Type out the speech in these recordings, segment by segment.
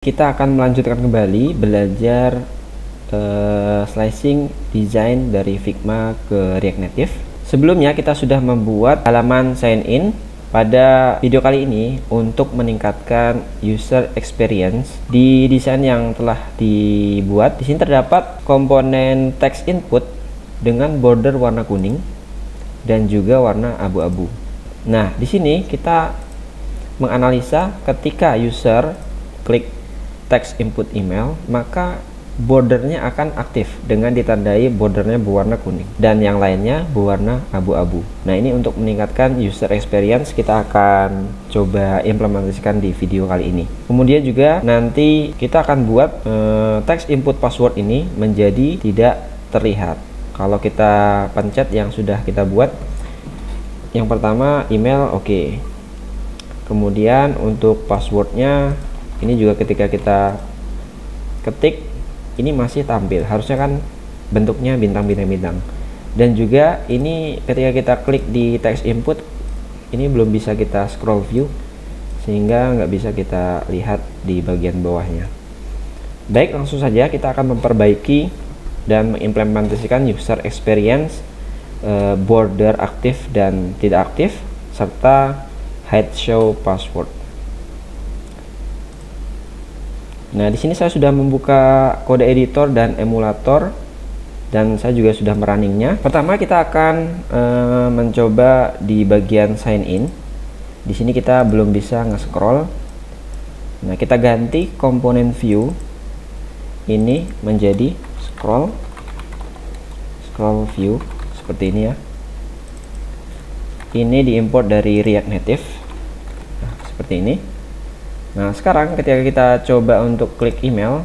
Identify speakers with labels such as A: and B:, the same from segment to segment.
A: Kita akan melanjutkan kembali belajar slicing design dari Figma ke React Native. Sebelumnya kita sudah membuat halaman sign in. Pada video kali ini untuk meningkatkan user experience di desain yang telah dibuat. Di sini terdapat komponen text input dengan border warna kuning dan juga warna abu-abu. Nah, di sini kita menganalisa ketika user klik text input email, maka bordernya akan aktif dengan ditandai bordernya berwarna kuning dan yang lainnya berwarna abu-abu. Nah, ini untuk meningkatkan user experience kita akan coba implementasikan di video kali ini. Kemudian juga nanti kita akan buat text input password ini menjadi tidak terlihat kalau kita pencet yang sudah kita buat. Yang pertama email, oke. Kemudian untuk passwordnya ini juga ketika kita ketik ini masih tampil, harusnya kan bentuknya bintang-bintang. Dan juga ini ketika kita klik di text input ini belum bisa kita scroll view sehingga nggak bisa kita lihat di bagian bawahnya. Baik, langsung saja kita akan memperbaiki dan mengimplementasikan user experience border aktif dan tidak aktif serta hide show password. Nah, di sini saya sudah membuka kode editor dan emulator dan saya juga sudah merunningnya. Pertama kita akan mencoba di bagian sign in. Di sini kita belum bisa nge-scroll. Nah, kita ganti komponen view ini menjadi scroll view seperti ini ya. Ini diimport dari React Native. Nah, seperti ini. Nah, sekarang ketika kita coba untuk klik email,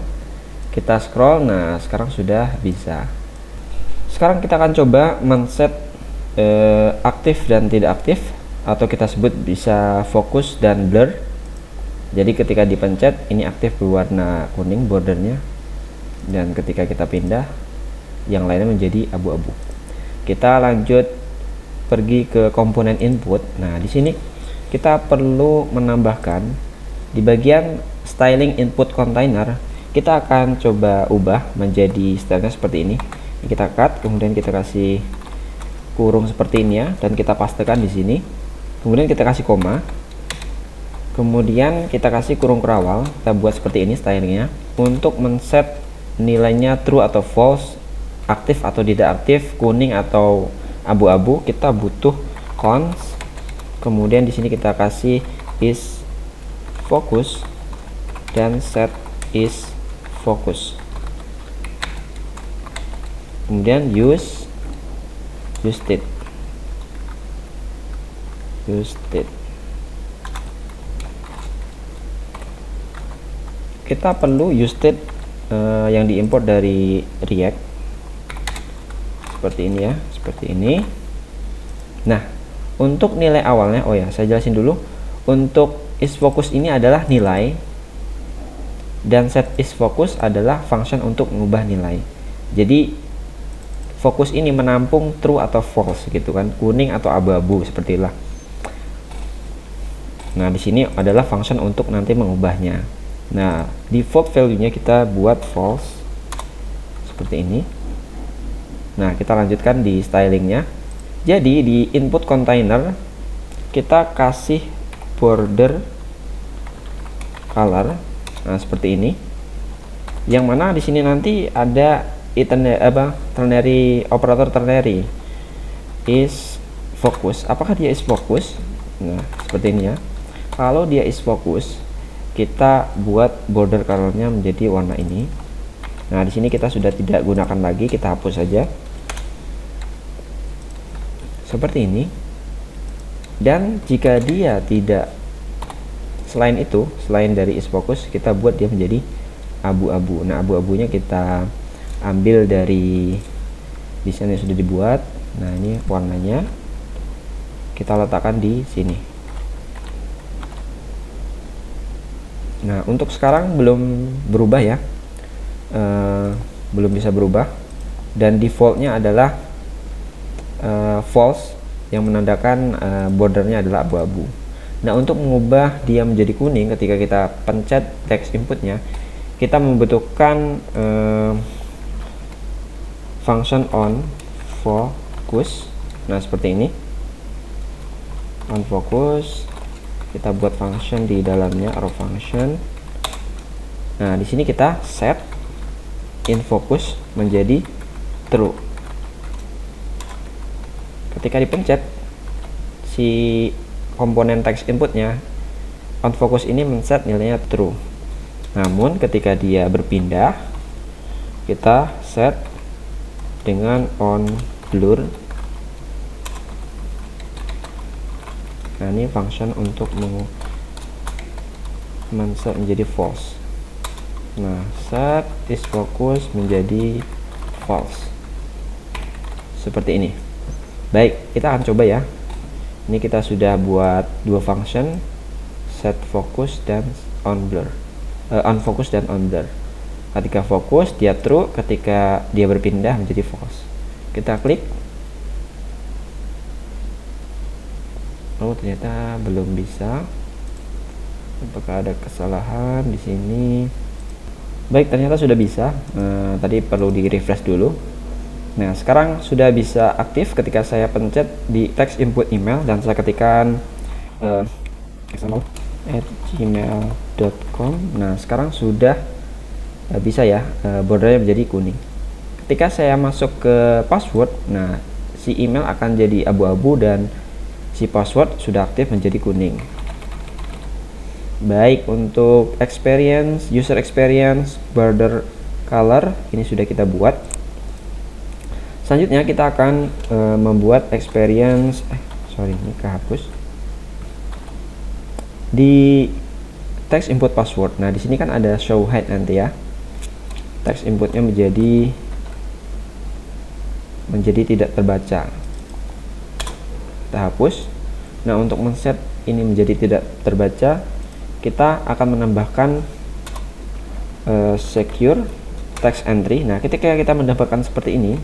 A: kita scroll, nah sekarang sudah bisa. Sekarang kita akan coba men-set aktif dan tidak aktif, atau kita sebut bisa fokus dan blur. Jadi ketika dipencet ini aktif berwarna kuning bordernya, dan ketika kita pindah yang lainnya menjadi abu-abu. Kita lanjut pergi ke komponen input. Nah, di sini kita perlu menambahkan di bagian styling input container, kita akan coba ubah menjadi stylenya seperti ini. Kita cut, kemudian kita kasih kurung seperti ini ya, dan kita pastekan di sini. Kemudian kita kasih koma. Kemudian kita kasih kurung kerawal. Kita buat seperti ini stylingnya. Untuk men-set nilainya true atau false, aktif atau tidak aktif, kuning atau abu-abu, kita butuh const. Kemudian di sini kita kasih is focus dan set is focus. Kemudian use state. Kita perlu use state yang diimport dari React seperti ini ya, seperti ini. Nah, untuk nilai awalnya, oh ya, saya jelasin dulu. Untuk isFocus ini adalah nilai dan set isFocus adalah function untuk mengubah nilai. Jadi fokus ini menampung true atau false gitu kan, kuning atau abu-abu seperti itulah. Nah, di sini adalah function untuk nanti mengubahnya. Nah, default value-nya kita buat false seperti ini. Nah, kita lanjutkan di stylingnya. Jadi di input container kita kasih border color, nah seperti ini, yang mana di sini nanti ada ternary, operator ternary is focus. Apakah dia is focus? Nah, seperti ini ya. Kalau dia is focus, kita buat border colornya menjadi warna ini. Nah, di sini kita sudah tidak gunakan lagi, kita hapus saja seperti ini. Dan jika dia tidak, selain itu, selain dari isFocus, kita buat dia menjadi abu-abu. Nah, abu-abunya kita ambil dari desain yang sudah dibuat. Nah, ini warnanya kita letakkan di sini. Nah, untuk sekarang belum berubah ya, belum bisa berubah, dan defaultnya adalah false yang menandakan bordernya adalah abu-abu. Nah, untuk mengubah dia menjadi kuning ketika kita pencet text inputnya, kita membutuhkan function on focus. Nah, seperti ini. On focus, kita buat function di dalamnya, arrow function. Nah, di sini kita set in focus menjadi true. Ketika dipencet, si komponen text inputnya on focus ini men-set nilainya true. Namun ketika dia berpindah, kita set dengan on blur. Nah, ini function untuk men-set menjadi false. Nah, set is focus menjadi false. Seperti ini. Baik, kita akan coba ya. Ini kita sudah buat dua function, set focus dan on blur. On focus dan on blur. Ketika fokus dia true, ketika dia berpindah menjadi false. Kita klik. Oh, ternyata belum bisa. Apakah ada kesalahan di sini? Baik, ternyata sudah bisa. Tadi perlu di refresh dulu. Nah, sekarang sudah bisa aktif ketika saya pencet di text input email dan saya ketikkan @gmail.com. Nah, sekarang sudah bisa ya, bordernya menjadi kuning. Ketika saya masuk ke password, nah si email akan jadi abu-abu dan si password sudah aktif menjadi kuning. Baik, untuk experience, user experience, border color ini sudah kita buat. Selanjutnya kita akan membuat experience ini kehapus di text input password. Nah, di sini kan ada show hide nanti ya. Text inputnya menjadi tidak terbaca. Kita hapus. Nah, untuk men-set ini menjadi tidak terbaca, kita akan menambahkan secure text entry. Nah, ketika kita mendapatkan seperti ini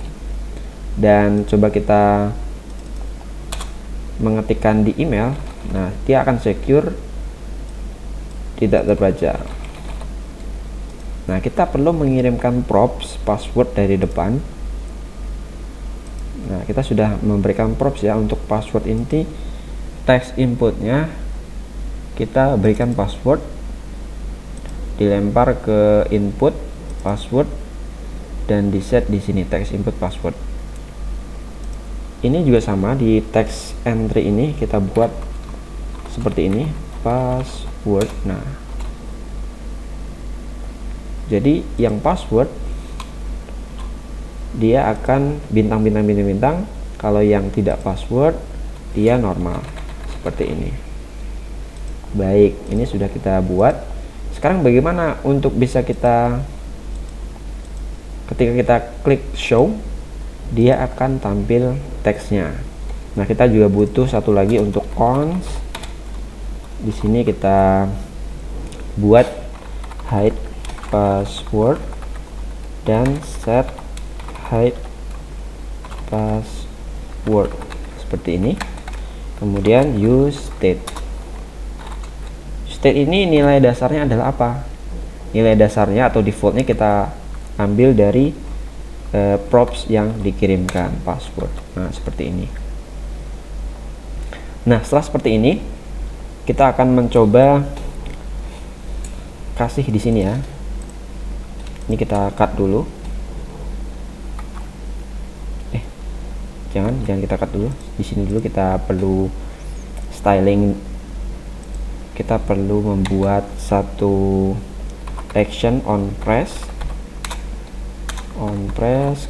A: dan coba kita mengetikkan di email, nah dia akan secure tidak terbaca. Nah, kita perlu mengirimkan props password dari depan. Nah, kita sudah memberikan props ya untuk password inti text inputnya. Kita berikan password, dilempar ke input password dan di set di sini text input password. Ini juga sama di text entry ini kita buat seperti ini, password. Nah, jadi yang password dia akan bintang. Kalau yang tidak password dia normal seperti ini. Baik, ini sudah kita buat. Sekarang bagaimana untuk bisa ketika kita klik show, dia akan tampil teksnya. Nah, kita juga butuh satu lagi untuk cons. Di sini kita buat hide password dan set hide password seperti ini. Kemudian use state. State ini nilai dasarnya adalah apa? Nilai dasarnya atau defaultnya kita ambil dari props yang dikirimkan password. Nah, seperti ini. Nah, setelah seperti ini kita akan mencoba kasih di sini ya. Ini kita cut dulu. Jangan kita cut dulu. Di sini dulu kita perlu styling. Kita perlu membuat satu action on press,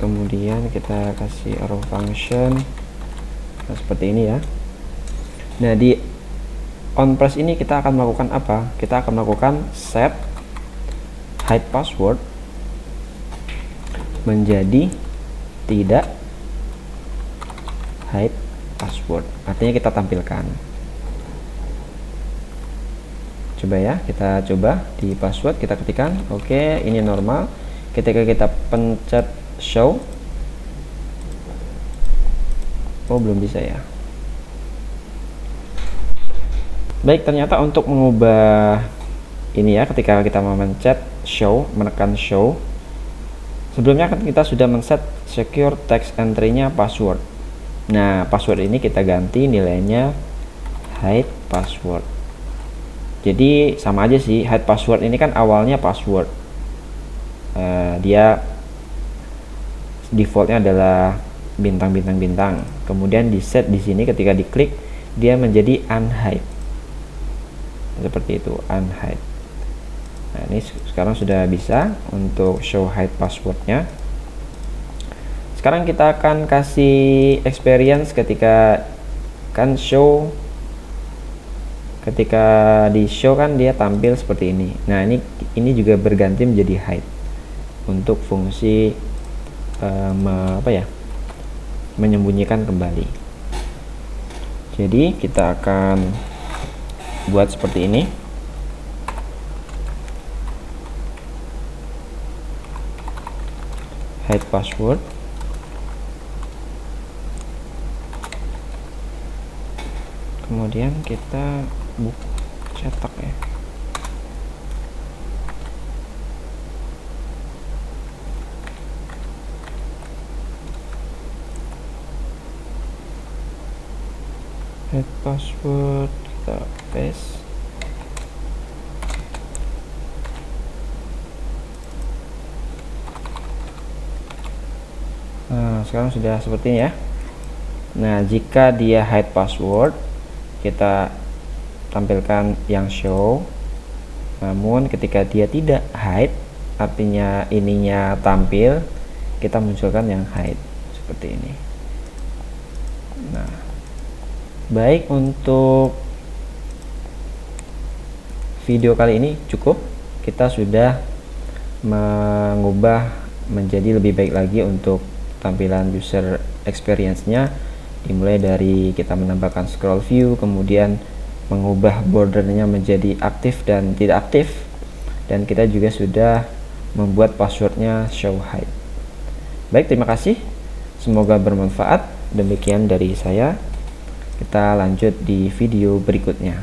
A: kemudian kita kasih arrow function. Nah, seperti ini ya. Nah, di on press ini kita akan melakukan apa? Kita akan melakukan set hide password menjadi tidak hide password. Artinya kita tampilkan. Coba ya, kita coba di password, kita ketikkan oke, ini normal. Ketika kita pencet show, oh belum bisa ya. Baik, ternyata untuk mengubah ini ya, ketika kita memencet show, menekan show, sebelumnya kan kita sudah men-set secure text entry-nya password. Nah, password ini kita ganti nilainya hide password. Jadi sama aja sih, hide password ini kan awalnya password. Dia defaultnya adalah bintang. Kemudian di set di sini ketika diklik dia menjadi unhide. Seperti itu, unhide. Nah, ini sekarang sudah bisa untuk show hide passwordnya. Sekarang kita akan kasih experience ketika kan show, ketika di show kan dia tampil seperti ini. Nah, ini juga berganti menjadi hide untuk fungsi menyembunyikan kembali. Jadi kita akan buat seperti ini. Hide password. Kemudian kita cetak ya. Hide password kita paste. Nah, sekarang sudah seperti ini ya. Nah, jika dia hide password, kita tampilkan yang show. Namun ketika dia tidak hide, artinya ininya tampil, kita munculkan yang hide seperti ini. Nah, baik, untuk video kali ini cukup. Kita sudah mengubah menjadi lebih baik lagi untuk tampilan user experience-nya, dimulai dari kita menambahkan scroll view, kemudian mengubah bordernya menjadi aktif dan tidak aktif, dan kita juga sudah membuat passwordnya show hide. Baik, terima kasih, semoga bermanfaat. Demikian dari saya, kita lanjut di video berikutnya.